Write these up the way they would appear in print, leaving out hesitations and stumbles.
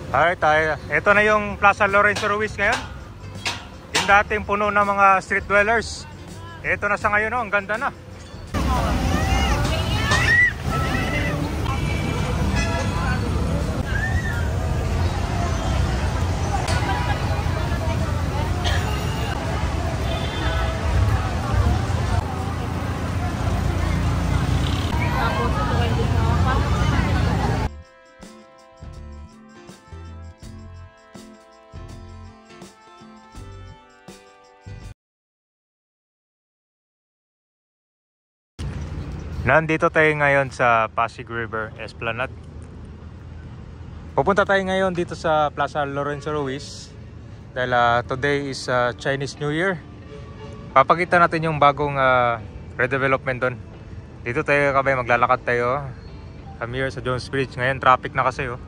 Alright, ito na yung Plaza Lorenzo Ruiz ngayon. Yung dating puno ng mga street dwellers. Ito na sa ngayon, ang ganda na. Nandito tayo ngayon sa Pasig River Esplanade. Pupunta tayo ngayon dito sa Plaza Lorenzo Ruiz dahil today is Chinese New Year. Papakita natin yung bagong redevelopment doon. Dito tayo kabay, maglalakad tayo. Kami here sa Jones Bridge. Ngayon traffic na kasi oh.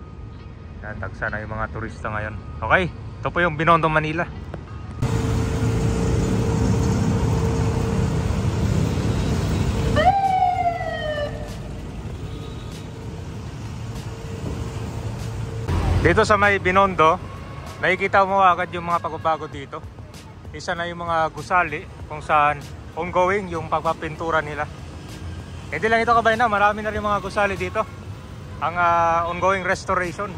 Tagsa na yung mga turista ngayon. Okay, ito po yung Binondo, Manila. Dito sa may Binondo, makikita mo agad yung mga pagbabago dito. Isa na yung mga gusali kung saan ongoing yung pagpapintura nila. Hindi lang ito kabay na, marami na rin mga gusali dito. Ang ongoing restoration.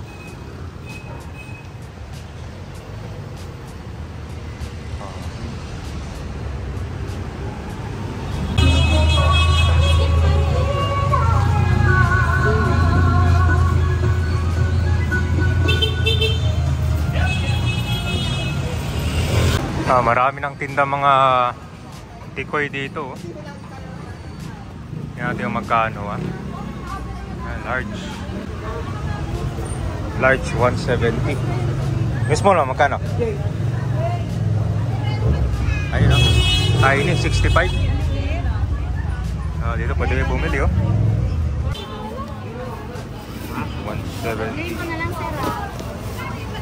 Marami ng tinda mga tikoy dito. Yan natin yung magkano large 170. Mismo na magkano? Ayun o. Tiny 65. Dito pwede may bumili 170.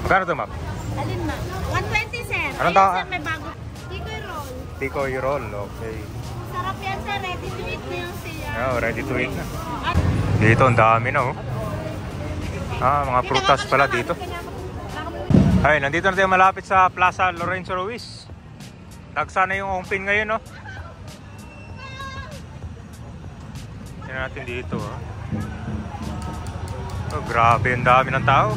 Magkano ito, ma'am? Alin ma? 120 sir. Anong Ayun, tawag? sir, may bago. Tikoy roll. Tikoy roll, okay. Sarap yan sir. Ready to eat na yung siya. Ready to eat na. Dito ang dami na mga prutas pala dito. Ay, nandito na tayo malapit sa Plaza Lorenzo Ruiz. Tagsa na yung open ngayon Tingnan natin dito grabe, ang dami ng tao.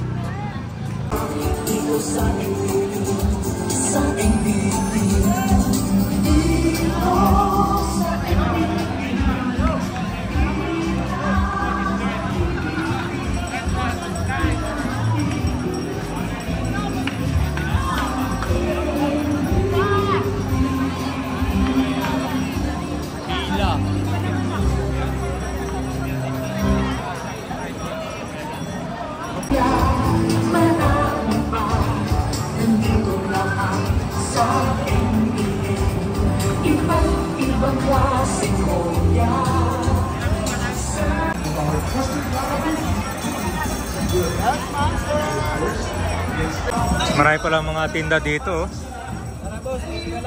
Marami pala mga tinda dito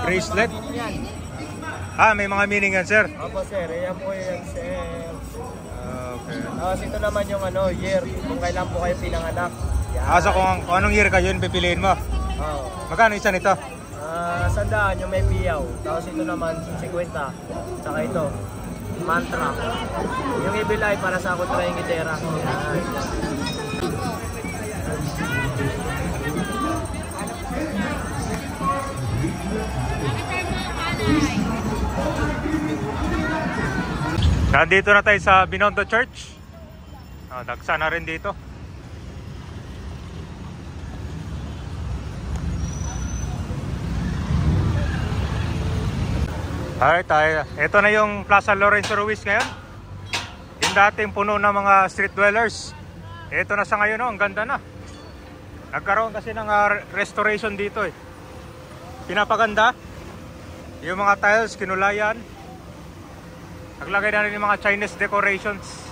bracelet. May mga meaning yan, sir. Opo sir, yan po yung sir. Okay. Tapos ito naman yung year, kung kailan po kayo pinanganak. So kung anong year kayo, yun pipiliin mo. Magkano isa nito? 100 yung may piyaw. Tapos ito naman 50. Saka ito mantra. Yung ibilay para sa kontrahing gitera. Nandito na tayo sa Binondo Church. Dagsa na rin dito. Alright, ito na yung Plaza Lorenzo Ruiz ngayon. Yung dating puno ng mga street dwellers. Ito na sa ngayon ang ganda na. Nagkaroon kasi ng restoration dito Pinapaganda. Yung mga tiles, kinulayan. Naglagay na rin yung mga Chinese decorations.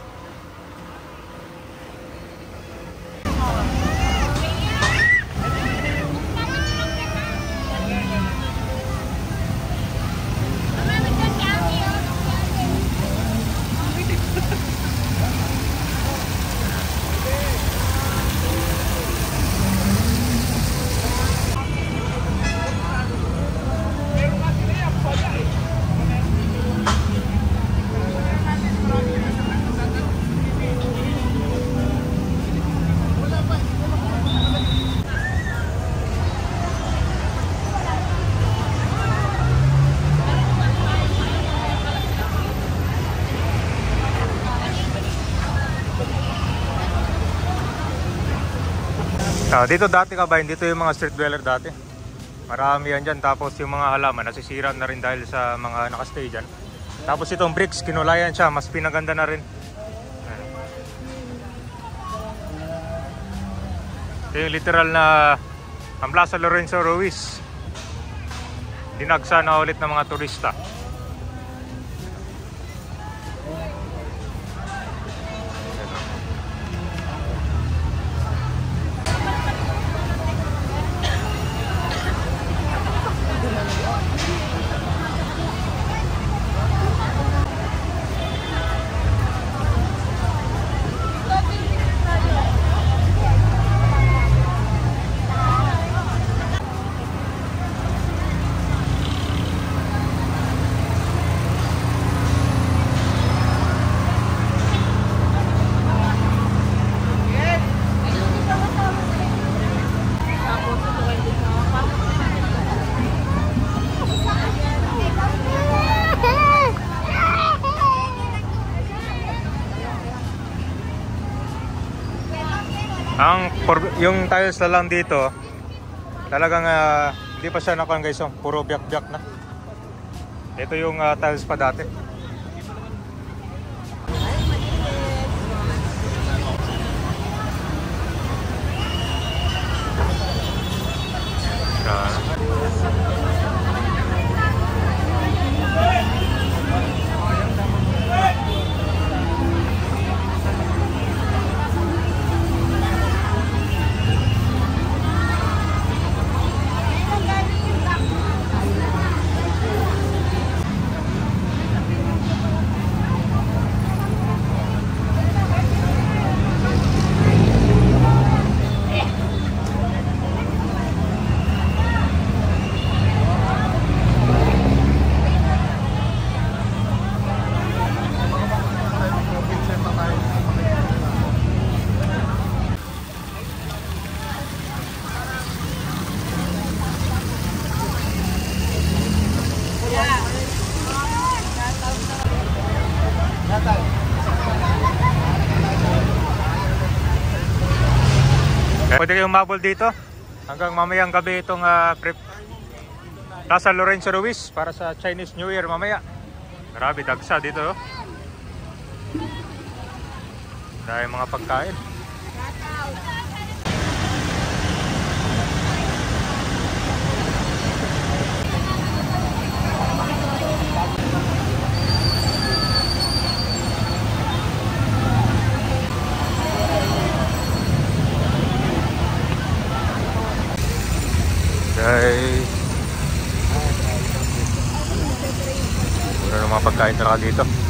Dito dati kabayan, dito yung mga street dweller dati. Marami yan dyan. Tapos yung mga halaman, nasisira na rin dahil sa mga nakastay dyan. Tapos itong bricks, kinulayan siya. Mas pinaganda na rin. Ito yung literal na ang Plaza Lorenzo Ruiz. Dinagsa na ulit ng mga turista. Yung tiles na lang dito, talagang hindi pa siya nakuha guys, puro biyak-biyak na. Ito yung tiles pa dati. Pwede kayong mabol dito hanggang mamayang gabi itong Plaza Lorenzo Ruiz para sa Chinese New Year mamaya. Grabe dagsa dito. Dahil mga pagkain. Guys, wala ng mga pagkain talaga dito.